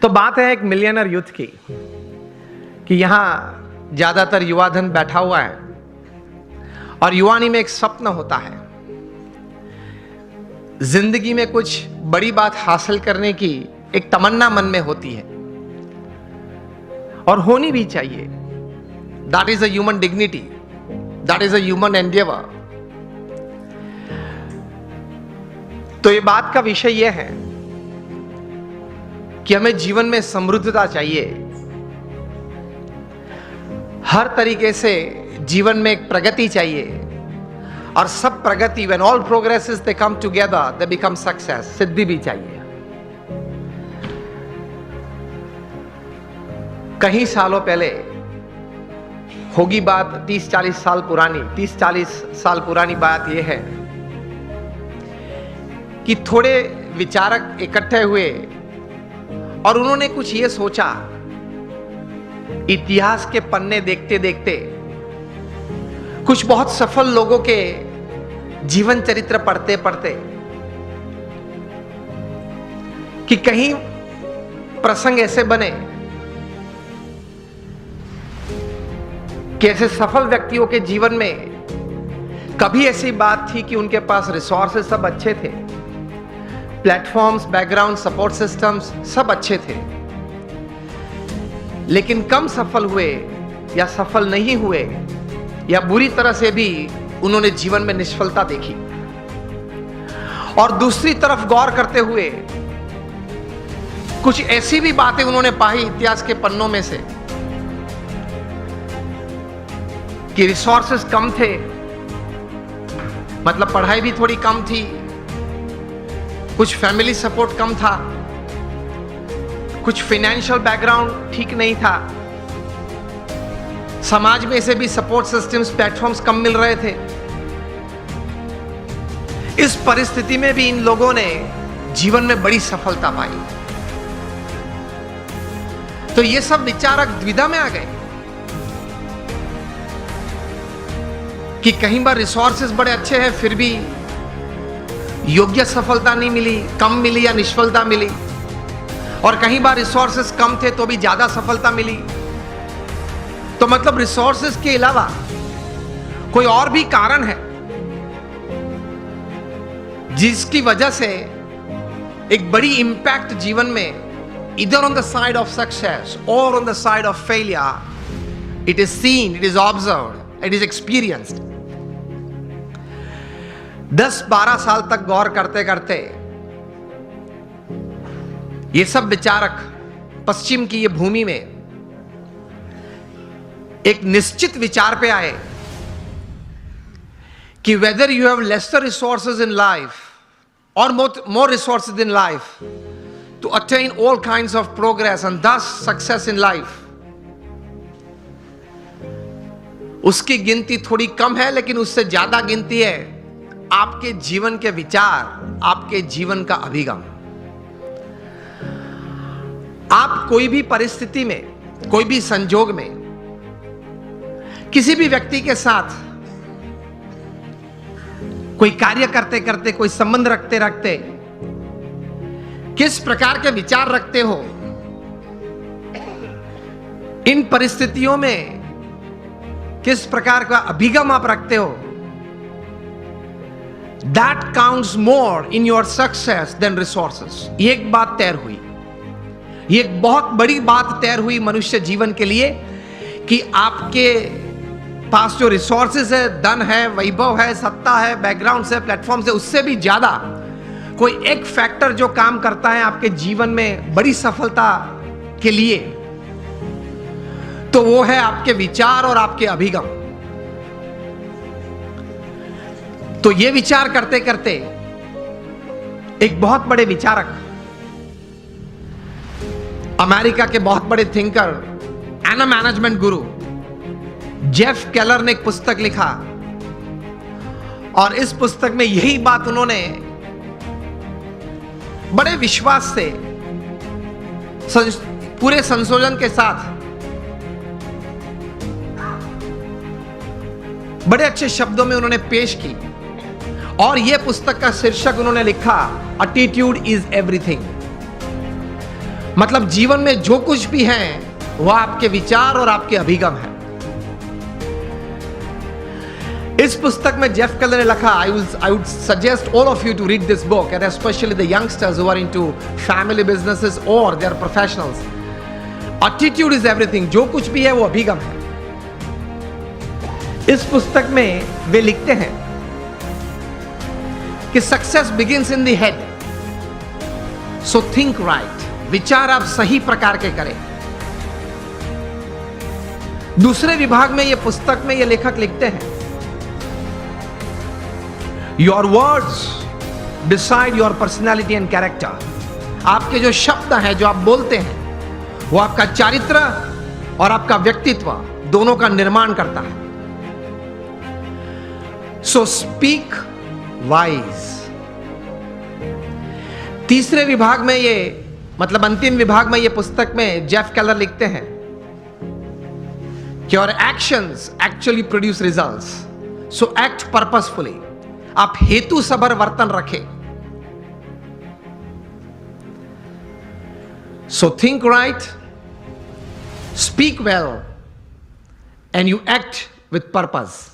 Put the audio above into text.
तो बात है एक मिलियनर यूथ की कि यहां ज्यादातर युवा धन बैठा हुआ है और युवानी में एक स्वप्न होता है, जिंदगी में कुछ बड़ी बात हासिल करने की एक तमन्ना मन में होती है और होनी भी चाहिए। That is a human dignity, that is a human Endeavour. तो ये बात का विषय यह है कि हमें जीवन में समृद्धता चाहिए, हर तरीके से जीवन में एक प्रगति चाहिए और सब प्रगति, when all progresses they come together they become success, सिद्धि भी चाहिए। कई सालों पहले होगी बात, 30-40 साल पुरानी, 30-40 साल पुरानी बात यह है कि थोड़े विचारक इकट्ठे हुए और उन्होंने कुछ ये सोचा, इतिहास के पन्ने देखते देखते कुछ बहुत सफल लोगों के जीवन चरित्र पढ़ते पढ़ते कि कहीं प्रसंग ऐसे बने कि ऐसे सफल व्यक्तियों के जीवन में कभी ऐसी बात थी कि उनके पास रिसोर्सेस सब अच्छे थे, प्लेटफॉर्म्स, बैकग्राउंड, सपोर्ट सिस्टम्स सब अच्छे थे, लेकिन कम सफल हुए या सफल नहीं हुए या बुरी तरह से भी उन्होंने जीवन में निष्फलता देखी। और दूसरी तरफ गौर करते हुए कुछ ऐसी भी बातें उन्होंने पाई इतिहास के पन्नों में से कि रिसोर्सेस कम थे, मतलब पढ़ाई भी थोड़ी कम थी, कुछ फैमिली सपोर्ट कम था, कुछ फाइनेंशियल बैकग्राउंड ठीक नहीं था, समाज में से भी सपोर्ट सिस्टम्स, प्लेटफॉर्म्स कम मिल रहे थे। इस परिस्थिति में भी इन लोगों ने जीवन में बड़ी सफलता पाई। तो ये सब विचारक द्विधा में आ गए कि कहीं बार रिसोर्सेस बड़े अच्छे हैं फिर भी योग्य सफलता नहीं मिली, कम मिली या निष्फलता मिली, और कहीं बार रिसोर्सेस कम थे तो भी ज्यादा सफलता मिली। तो मतलब रिसोर्सेस के अलावा कोई और भी कारण है जिसकी वजह से एक बड़ी इंपैक्ट जीवन में, इधर on the side of success और on the side of failure, it is seen, it is observed, it is experienced. 10-12 साल तक गौर करते करते ये सब विचारक पश्चिम की ये भूमि में एक निश्चित विचार पे आए कि whether you have lesser resources in life or more resources in life to attain all kinds of progress and thus success in life, उसकी गिनती थोड़ी कम है, लेकिन उससे ज्यादा गिनती है आपके जीवन के विचार, आपके जीवन का अभिगम। आप कोई भी परिस्थिति में, कोई भी संजोग में, किसी भी व्यक्ति के साथ कोई कार्य करते करते, कोई संबंध रखते रखते किस प्रकार के विचार रखते हो, इन परिस्थितियों में किस प्रकार का अभिगम आप रखते हो, that counts more in your success than resources। ये एक बात तैर हुई, ये एक बहुत बड़ी बात तैर हुई मनुष्य जीवन के लिए कि आपके पास जो रिसोर्सेज है, धन है, वैभव है, सत्ता है, बैकग्राउंड है, प्लेटफॉर्म है, उससे भी ज्यादा कोई एक फैक्टर जो काम करता है आपके जीवन में बड़ी सफलता के लिए, तो वो है आपके विचार और आपके अभिगम। तो ये विचार करते करते एक बहुत बड़े विचारक, अमेरिका के बहुत बड़े thinker and management Guru Jeff Keller ने एक पुस्तक लिखा, और इस पुस्तक में यही बात उन्होंने बड़े विश्वास से, पूरे संशोधन के साथ, बड़े अच्छे शब्दों में उन्होंने पेश की। और यह पुस्तक का शीर्षक उन्होंने लिखा, एटीट्यूड इज एवरीथिंग। मतलब जीवन में जो कुछ भी है वह आपके विचार और आपके अभिगम है। इस पुस्तक में जेफ केलर ने लिखा, I would suggest all of you to read this book, and especially the youngsters who are into family businesses or they are professionals. Attitude is everything. जो कुछ भी है वो अभिगम है। इस पुस्तक में वे लिखते हैं कि success begins in the head, so think right. विचार आप सही प्रकार के करें। दूसरे विभाग में ये पुस्तक में ये लेखक लिखते हैं, your words decide your personality and character. आपके जो शब्द हैं, जो आप बोलते हैं, वो आपका चारित्र और आपका व्यक्तित्व दोनों का निर्माण करता है। So speak wise. तीसरे विभाग में ये, मतलब अंतिम विभाग में ये पुस्तक में जेफ केलर लिखते हैं कि your actions actually produce results, so act purposefully. आप हेतु सभर वर्तन रखें। So think right, speak well, and you act with purpose.